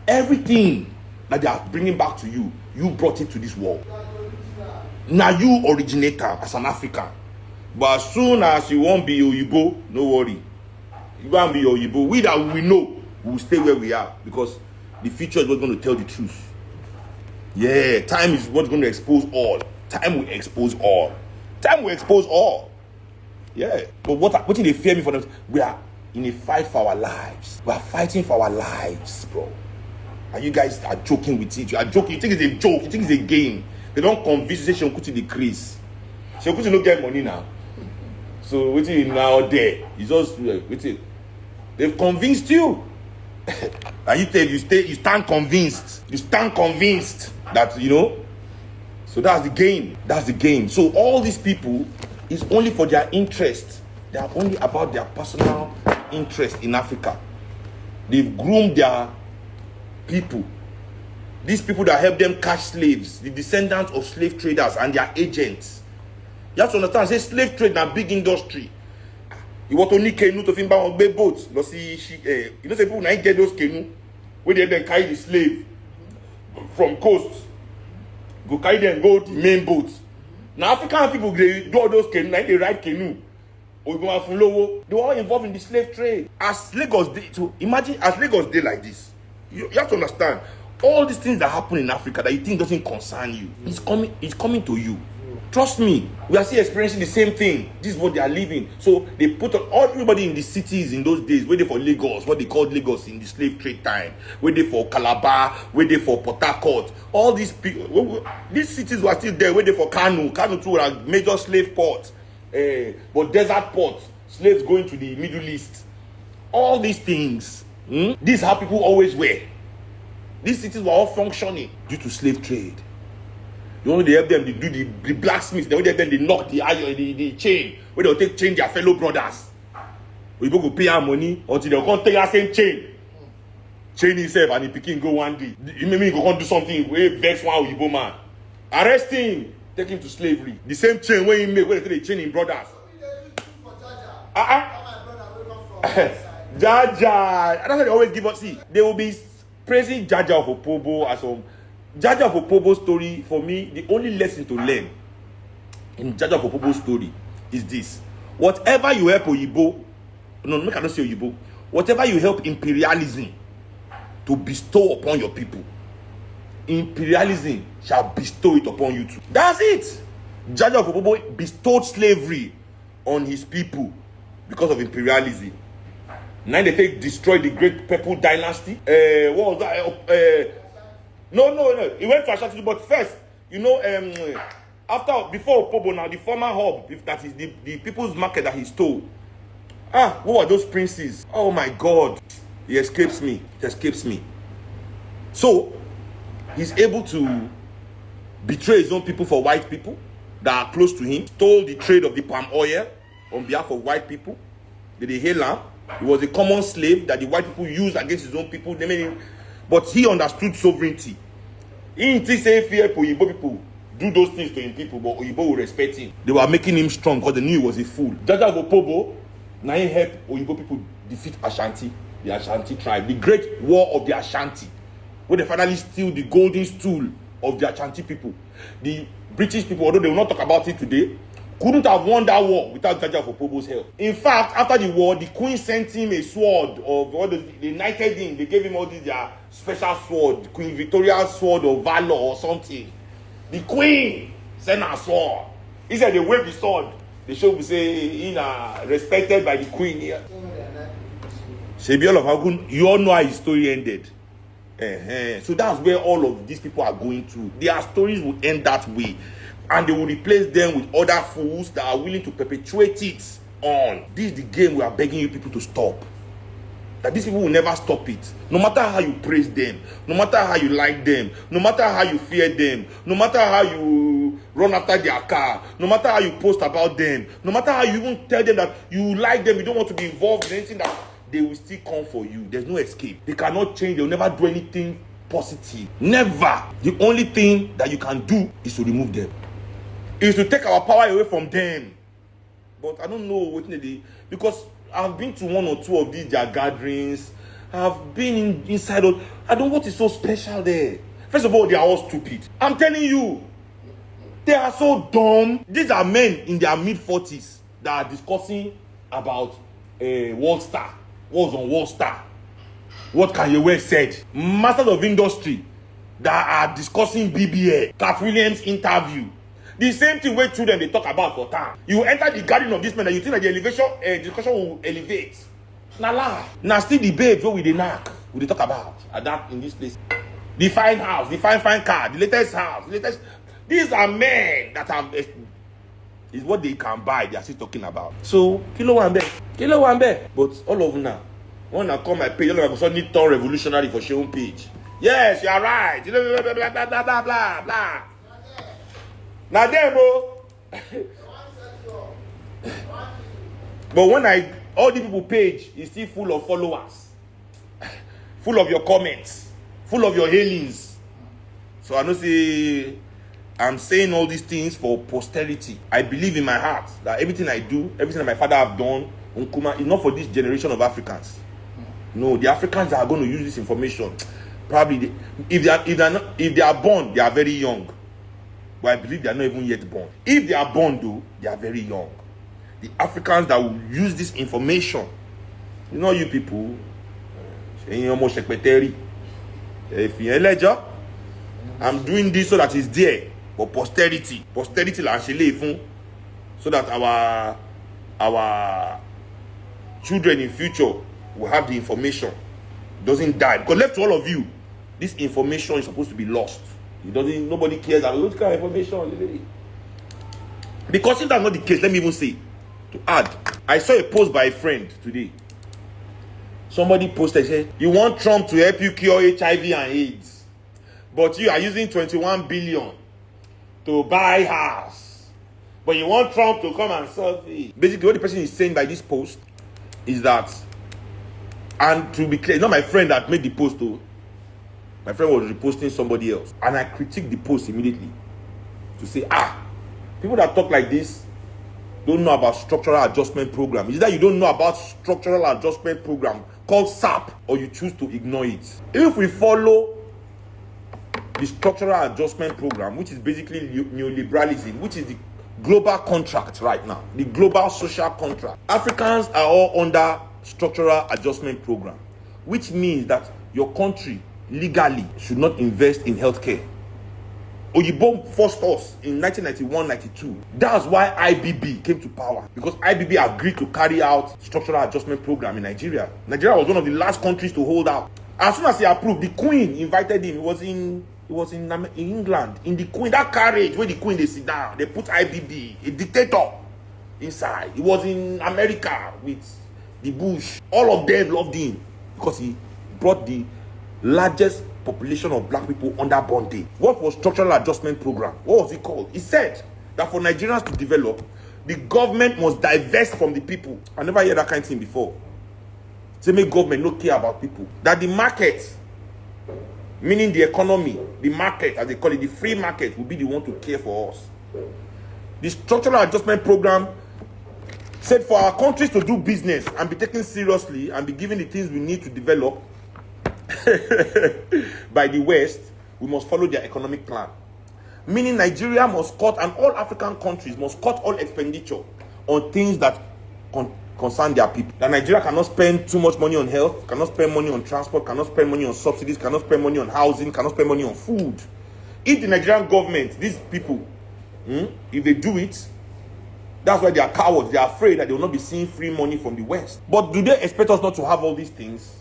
Everything that they are bringing back to you, you brought it to this world. Now you originator as an African, but as soon as you won't be Oyibo, no worry. You won't be Oyibo. We that we know we will stay where we are because the future is what's going to tell the truth. Yeah, time is what's going to expose all. Time will expose all. Time will expose all. Yeah. But what did they fear me for them? We are in a fight for our lives. We are fighting for our lives, bro. And you guys are joking with it. You are joking. You think it's a joke. You think it's a game. They don't convince you say Seun Kuti decrease. Seun Kuti no get money now. So wait till now there. You just wait till they've convinced you. And you stand convinced. You stand convinced that, you know. So that's the game. That's the game. So all these people is only for their interest. They are only about their personal interest in Africa. They've groomed their people. These people that help them catch slaves, the descendants of slave traders and their agents. You have to understand, say slave trade na big industry. You want only canoe to think about big boats. You know, say people now get those canoe. where they then carry the slave from coast, go carry them, go to main boats. Now African people, they do all those canoe, like they ride canoe. Or they were all involved in the slave trade. As Lagos Day, so imagine as Lagos Day like this. You have to understand all these things that happen in Africa that you think doesn't concern you. It's coming to you. Trust me, we are still experiencing the same thing. This is what they are living. So they put everybody in the cities in those days, waiting for Lagos, what they called Lagos in the slave trade time, waiting for Calabar, waiting for Port Harcourt. All these people, these cities were still there, waiting for Kano. Kano too were a major slave port, but desert port, slaves going to the Middle East. All these things, this is how people always were. These cities were all functioning due to slave trade. You know, they help them, they do the blacksmiths, they help them, they knock the iron, the chain, where they'll change their fellow brothers. We go pay our money until they'll come take that same chain. Chain himself and the picking go one day. You maybe go do something, where vex one Igbo man. Arrest him, take him to slavery. The same chain where he make, where they take the chain in brothers. Jaja. That's why they always give us, see, they will be praising Jaja of Opobo as some. Jaja of Opobo's story, for me, the only lesson to learn in Jaja of Opobo's story is this. Whatever you help Oyibo, no, I cannot say Oyibo, whatever you help imperialism to bestow upon your people, imperialism shall bestow it upon you too. That's it. Jaja of Opobo bestowed slavery on his people because of imperialism. Now they destroy the great Purple dynasty. What was that? No. He went to Ashanti, but first, you know, before Opobo now, the former hub, if that is the people's market that he stole. What were those princes? Oh my God. He escapes me. So, he's able to betray his own people for white people that are close to him. Stole the trade of the palm oil on behalf of white people. Did they hail him? He was a common slave that the white people used against his own people. They made him, but he understood sovereignty. He didn't say fear for Igbo people do those things to him people, but Igbo will respect him. They were making him strong because they knew he was a fool. Jaja of Opobo, now he helped Igbo people defeat Ashanti, the Ashanti tribe, the great war of the Ashanti, where they finally steal the golden stool of the Ashanti people. The British people, although they will not talk about it today, couldn't have won that war without Jaja of Opobo's help. In fact, after the war, the queen sent him a sword of they knighted him. They gave him all these their special sword, Queen Victoria's sword of valor or something. The queen sent her sword. He said they waved the sword. They should say respected by the queen here. Shebi of Agun, you all know how his story ended. So that's where all of these people are going to. Their stories will end that way. And they will replace them with other fools that are willing to perpetuate it on. This is the game we are begging you people to stop. That these people will never stop it. No matter how you praise them, no matter how you like them, no matter how you fear them, no matter how you run after their car, no matter how you post about them, no matter how you even tell them that you like them, you don't want to be involved in anything, that they will still come for you. There's no escape. They cannot change. They will never do anything positive. Never. The only thing that you can do is to remove them. Is to take our power away from them. But I don't know what they do, because I've been to one or two of these their gatherings. I've been inside of, I don't know what is so special there. First of all, they are all stupid. I'm telling you, they are so dumb. These are men in their mid-40s that are discussing about World Star. What was on World Star? What Kanye West said. Masters of Industry that are discussing BBA. Cat Williams interview. The same thing where children they talk about for time. You enter the garden of this man and you think that the discussion will elevate. Nah lie. Now still the babes what we they knock, we they talk about at that in this place. The fine house, the fine car, the latest house, the latest. These are men that have is what they can buy. They are still talking about. So kilo one bear. But all of now, when I call my page, all of a sudden turn revolutionary for Seun page. Yes, you are right. Blah. Now there, bro. But when all the people page is still full of followers, full of your comments, full of your hailings. So I know say I'm saying all these things for posterity. I believe in my heart that everything I do, everything that my father have done, Nkuma, is not for this generation of Africans. No, the Africans that are going to use this information, probably, if they are born, they are very young. But I believe they are not even yet born. If they are born, though, they are very young. The Africans that will use this information, you know, you people, if you're ledger, I'm doing this so that it's there for posterity. Posterity, so that our children in future will have the information. It doesn't die. Because left to all of you, this information is supposed to be lost. Nobody cares about what kind of information. Because if that's not the case, let me even say, to add, I saw a post by a friend today. Somebody posted, said, you want Trump to help you cure HIV and AIDS, but you are using 21 billion to buy house. But you want Trump to come and solve it. Basically, what the person is saying by this post is that, and to be clear, it's not my friend that made the post though. My friend was reposting somebody else. And I critiqued the post immediately. To say, people that talk like this don't know about structural adjustment program. Is that you don't know about structural adjustment program called SAP, or you choose to ignore it? If we follow the structural adjustment program, which is basically neoliberalism, which is the global contract right now, the global social contract, Africans are all under structural adjustment program, which means that your country legally should not invest in healthcare. Oyibo forced us in 1991-92. That's why IBB came to power, because IBB agreed to carry out structural adjustment program in Nigeria. Nigeria was one of the last countries to hold out. As soon as he approved, the Queen invited him. It was in England. In the Queen, that carriage where the Queen they sit down, they put IBB, a dictator, inside. It was in America with the Bush. All of them loved him because he brought the largest population of black people under bondage. What was structural adjustment program? What was it called? It said that for Nigerians to develop, the government must divest from the people. I never heard that kind of thing before. Say make government not care about people. That the market, meaning the economy, the market, as they call it, the free market, will be the one to care for us. The structural adjustment program said for our countries to do business and be taken seriously and be given the things we need to develop by the West, we must follow their economic plan. Meaning Nigeria must cut, and all African countries must cut all expenditure on things that concern their people. That Nigeria cannot spend too much money on health, cannot spend money on transport, cannot spend money on subsidies, cannot spend money on housing, cannot spend money on food. If the Nigerian government, these people, if they do it, that's why they are cowards. They are afraid that they will not be seeing free money from the West. But do they expect us not to have all these things?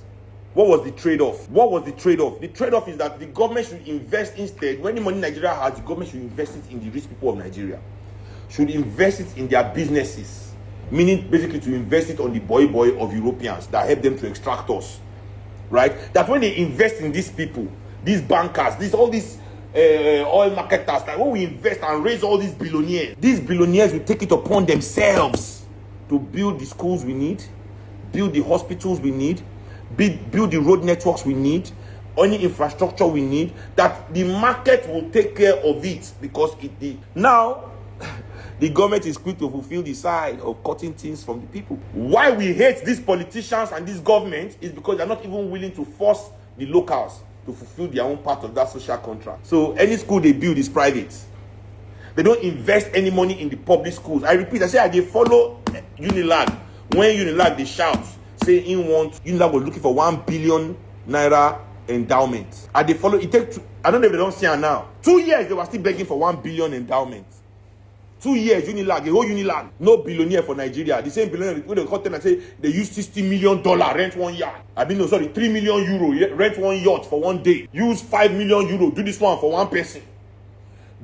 What was the trade-off? What was the trade-off? The trade-off is that the government should invest instead. When the money Nigeria has, the government should invest it in the rich people of Nigeria. Should invest it in their businesses. Meaning basically to invest it on the boy of Europeans that help them to extract us. Right? That when they invest in these people, these bankers, all these oil marketers, that when we invest and raise all these billionaires will take it upon themselves to build the schools we need, build the hospitals we need, build the road networks we need, any infrastructure we need, that the market will take care of it, because now the government is quick to fulfill the side of cutting things from the people. Why we hate these politicians and this government is because they're not even willing to force the locals to fulfill their own part of that social contract. So any school they build is private. They don't invest any money in the public schools. I repeat, I say they follow Unilag. When Unilag they shout, say Unilag was looking for 1 billion naira endowment. And they follow, it takes, I don't know if they don't see it now. 2 years they were still begging for 1 billion endowment. 2 years, Unilag, the whole Unilag, no billionaire for Nigeria. The same billionaire, when they cut them and say they use $60 million rent 1 yard. 3 million euro rent 1 yacht for 1 day. Use 5 million euro, do this one for 1 person.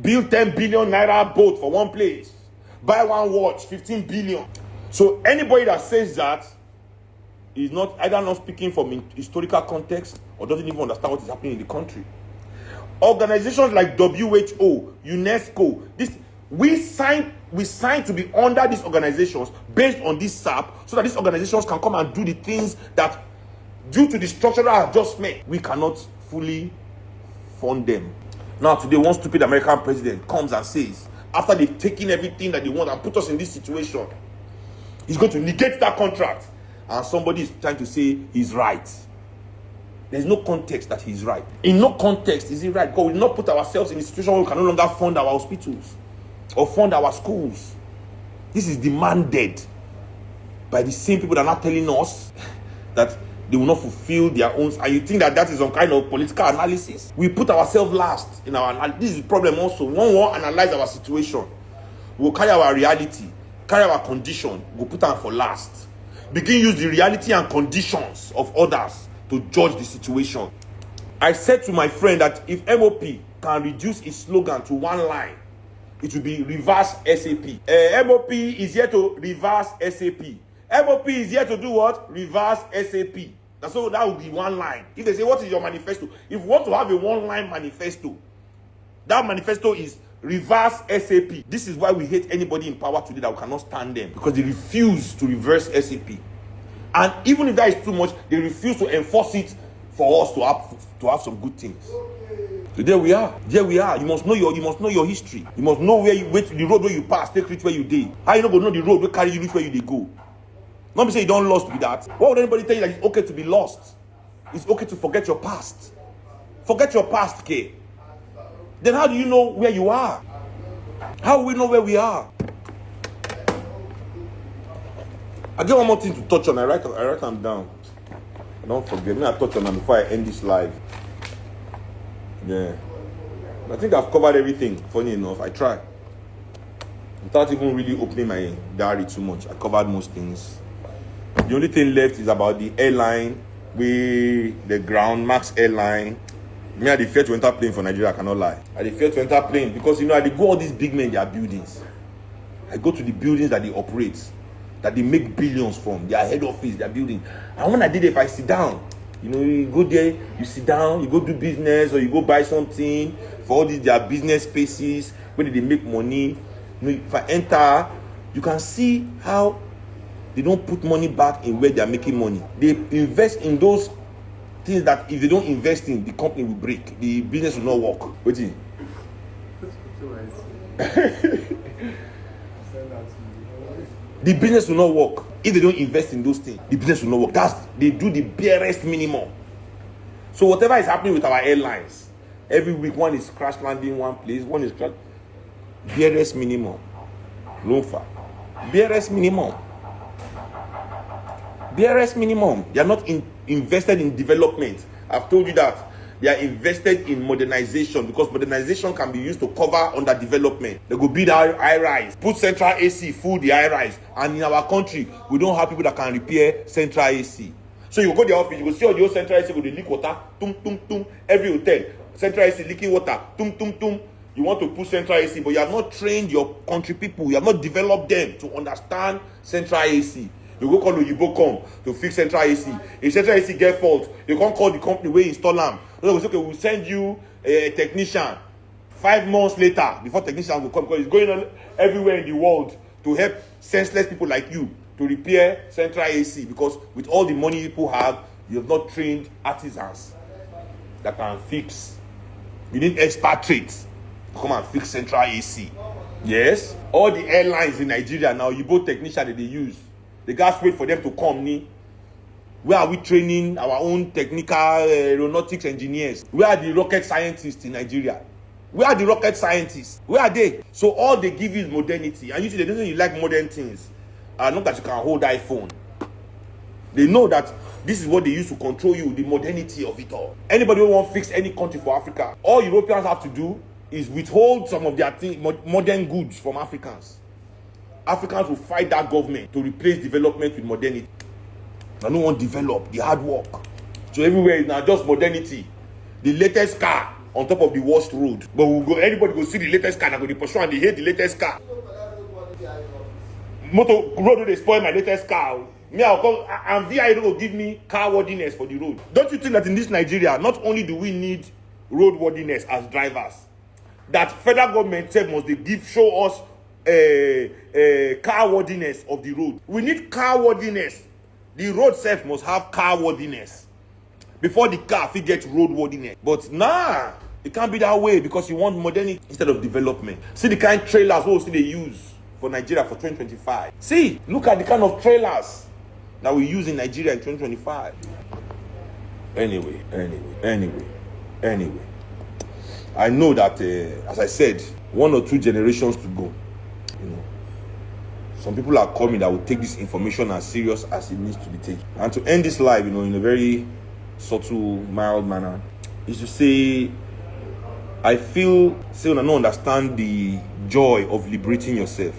Build 10 billion naira boat for 1 place. Buy 1 watch, 15 billion. So anybody that says that is not either not speaking from historical context or doesn't even understand what is happening in the country. Organizations like WHO, UNESCO, we signed to be under these organizations based on this SAP, so that these organizations can come and do the things that, due to the structural adjustment, we cannot fully fund them. Now today, one stupid American president comes and says, after they've taken everything that they want and put us in this situation, he's going to negate that contract and somebody is trying to say he's right. There's no context that he's right. In no context is he right, because we did not put ourselves in a situation where we can no longer fund our hospitals or fund our schools. This is demanded by the same people that are not telling us that they will not fulfill their own. And you think that that is some kind of political analysis? We put ourselves last in our analysis. This is the problem also. We won't analyze our situation. We'll carry our reality, carry our condition, we'll put them for last. Begin use the reality and conditions of others to judge the situation. I said to my friend that if MOP can reduce its slogan to one line, it will be reverse SAP. MOP is here to reverse SAP. MOP is here to do what? Reverse SAP. So that would be one line. If they say, what is your manifesto? If you want to have a one-line manifesto, that manifesto is reverse SAP. This is why we hate anybody in power today that we cannot stand them, because they refuse to reverse SAP. And even if that is too much, they refuse to enforce it for us to have some good things. So there we are. There we are. You must know your history. You must know the road where you pass, take reach where you did. How you not go know the road where carry you reach where you go? Not be say you don't lost with that. Why would anybody tell you that it's okay to be lost? It's okay to forget your past. Forget your past, K. Then how do you know where you are? How will we know where we are? I get one more thing to touch on. I write them down. Don't forget me. I touch on them before I end this live. Yeah. I think I've covered everything. Funny enough, I try. Without even really opening my diary too much, I covered most things. The only thing left is about the airline, the ground, Max Airline. Me, I dey fear to enter plane for Nigeria, I cannot lie. I dey fear to enter plane because, I dey go all these big men, their buildings. I go to the buildings that they operate, that they make billions from, their head office, their building. And when I did it, if I sit down, you go there, you sit down, you go do business, or you go buy something for all these their business spaces where they make money. If I enter, you can see how they don't put money back in where they are making money. They invest in those things that if they don't invest in, the company will break. The business will not work. Wait. The business will not work if they don't invest in those things. The business will not work. They do the barest minimum. So whatever is happening with our airlines, every week one is crash landing one place, one is crash. Barest minimum. Lofa. Barest minimum. Barest minimum. They are not invested in development. I've told you that. They are invested in modernization, because modernization can be used to cover underdevelopment. They go build high rise, put central AC, full the high rise. And in our country, we don't have people that can repair central AC. So you go to the office, you go see all the old central AC, go to leak water, tum tum tum. Every hotel, central AC leaking water, tum tum tum. You want to put central AC, but you have not trained your country people. You have not developed them to understand central AC. You go call Oyibo come to fix central AC. If central AC get fault, you can't call the company where install them. So okay, we'll send you a technician 5 months later before technician will come, because it's going on everywhere in the world to help senseless people like you to repair central AC, because with all the money people have, you have not trained artisans that can fix. You need expert trades to come and fix central AC. Yes, all the airlines in Nigeria now, you both technician that they use. They guys wait for them to come. Where are we training our own technical aeronautics engineers? Where are the rocket scientists in Nigeria? Where are the rocket scientists? Where are they? So all they give you is modernity. And you see, they don't say you like modern things. Not that you can hold iPhone. They know that this is what they use to control you, the modernity of it all. Anybody who wants to fix any country for Africa, all Europeans have to do is withhold some of their modern goods from Africans. Africans will fight that government to replace development with modernity. I don't want to develop the hard work. So everywhere is now just modernity. The latest car on top of the worst road. But anybody go see the latest car and go pursue and they hate the latest car. Motor road they spoil my latest car. Me, I'll come and VI will give me car worthiness for the road. Don't you think that in this Nigeria, not only do we need road worthiness as drivers, that federal government must show us car worthiness of the road. We need car worthiness. The road self must have car worthiness before the car get road worthiness. But nah, it can't be that way, because you want modernity instead of development. See the kind of trailers they use for Nigeria for 2025. See, look at the kind of trailers that we use in Nigeria in 2025. Anyway. I know that, as I said, 1 or 2 generations to go. You know, some people are coming that will take this information as serious as it needs to be taken. And to end this live, you know, in a very subtle, mild manner, is to say, I feel, Seun, I don't understand the joy of liberating yourself.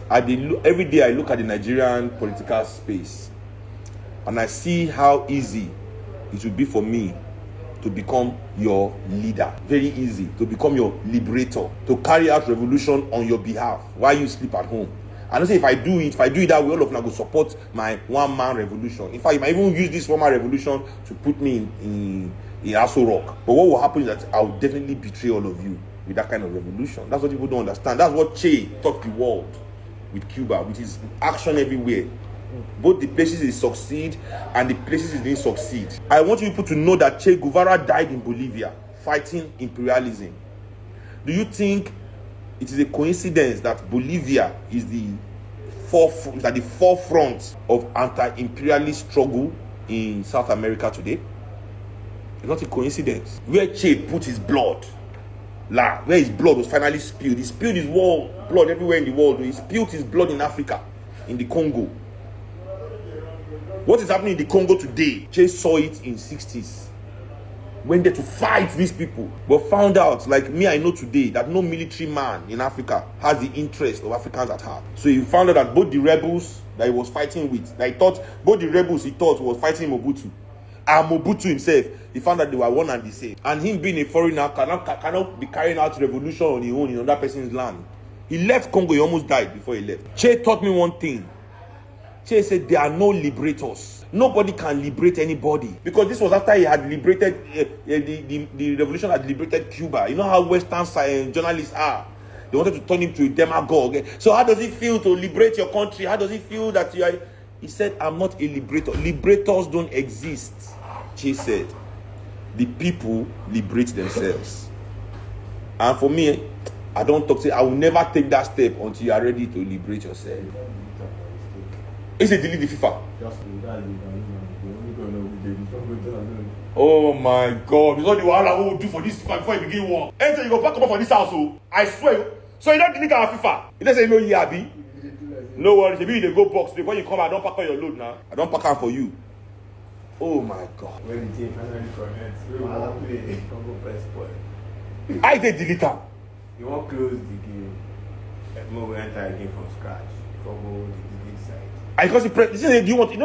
Every day I look at the Nigerian political space and I see how easy it would be for me to become your leader. Very easy to become your liberator, to carry out revolution on your behalf while you sleep at home. I don't say if I do it that way, all of them will support my one-man revolution. In fact, you might even use this one-man revolution to put me in Aso Rock. But what will happen is that I will definitely betray all of you with that kind of revolution. That's what people don't understand. That's what Che taught the world with Cuba, which is action everywhere. Both the places they succeed and the places they didn't succeed. I want you people to know that Che Guevara died in Bolivia fighting imperialism. Do you think it is a coincidence that Bolivia is at the forefront of anti-imperialist struggle in South America today? It's not a coincidence. Where Che put his blood, where his blood was finally spilled. He spilled his blood everywhere in the world. He spilled his blood in Africa, in the Congo. What is happening in the Congo today? Che saw it in 60s. Went there to fight these people, but found out, like me, I know today, that no military man in Africa has the interest of Africans at heart. So he found out that both the rebels that he was fighting with, that he thought was fighting Mobutu, and Mobutu himself, he found that they were one and the same. And him being a foreigner cannot be carrying out revolution on his own in another person's land. He left Congo, he almost died before he left. Che taught me one thing. Che said there are no liberators. Nobody can liberate anybody. Because this was after he had liberated, the revolution had liberated Cuba. You know how Western journalists are. They wanted to turn him to a demagogue. So how does it feel to liberate your country? How does it feel that you are... He said, I'm not a liberator. Liberators don't exist. Che said, the people liberate themselves. And for me, I don't talk, say, I will never take that step until you are ready to liberate yourself. Is it delete the FIFA? Oh my God! It's all the wahala we will do for this FIFA before you begin war. Anytime you go back up for this house, oh, I swear. So you don't delete our FIFA. You don't say no, Yabi. No worries. Maybe they go box. Before you come, I don't pack on your load now. I don't pack out for you. Oh my God! When the team finally connects, we will play. Congo press point. I did delete her. You won't close the game. We enter again from scratch. Congo the delete side. I because he say, do you want to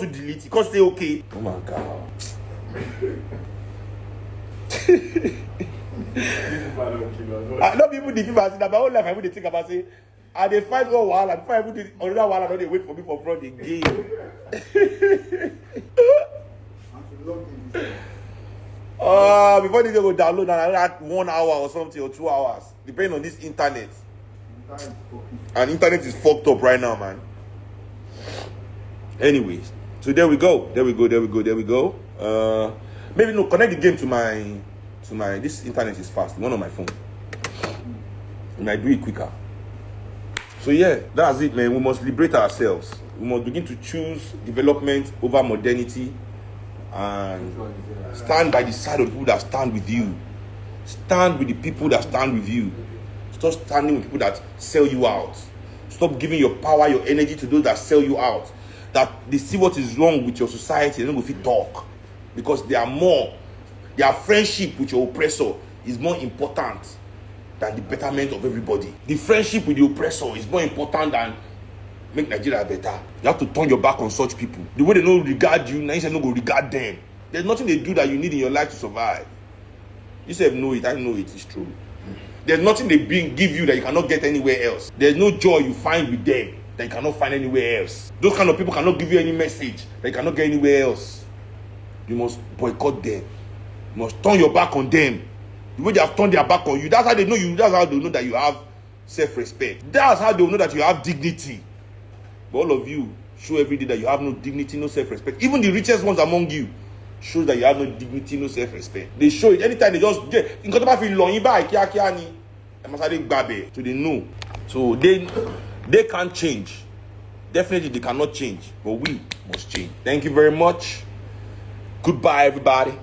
delete? He can't say okay. Oh my God. Not even the people I see that my whole life I would think about say, and they fight one while before I would another while don't they wait for me for front again. Before they go download another 1 hour or something or 2 hours, depending on this internet. And internet is fucked up right now, man. Anyways, so there we go. Maybe no, connect the game to my this internet is fast. One on my phone. And I do it quicker. So yeah, that's it, man. We must liberate ourselves. We must begin to choose development over modernity and stand by the side of people that stand with you. Stand with the people that stand with you. Stop standing with people that sell you out. Stop giving your power, your energy to those that sell you out. That they see what is wrong with your society, they don't go fit talk. Because their friendship with your oppressor is more important than the betterment of everybody. The friendship with the oppressor is more important than make Nigeria better. You have to turn your back on such people. The way they don't regard you, now you say no go regard them. There's nothing they do that you need in your life to survive. You say know it, I know it is true. There's nothing they give you that you cannot get anywhere else. There's no joy you find with them that you cannot find anywhere else. Those kind of people cannot give you any message that you cannot get anywhere else. You must boycott them. You must turn your back on them. The way they have turned their back on you, that's how they know you. That's how they know that you have self-respect. That's how they know that you have dignity. But all of you show every day that you have no dignity, no self-respect. Even the richest ones among you shows that you have no dignity, no self-respect. They show it anytime they just get. So they know. So they can't change. Definitely they cannot change, but we must change. Thank you very much. Goodbye, everybody.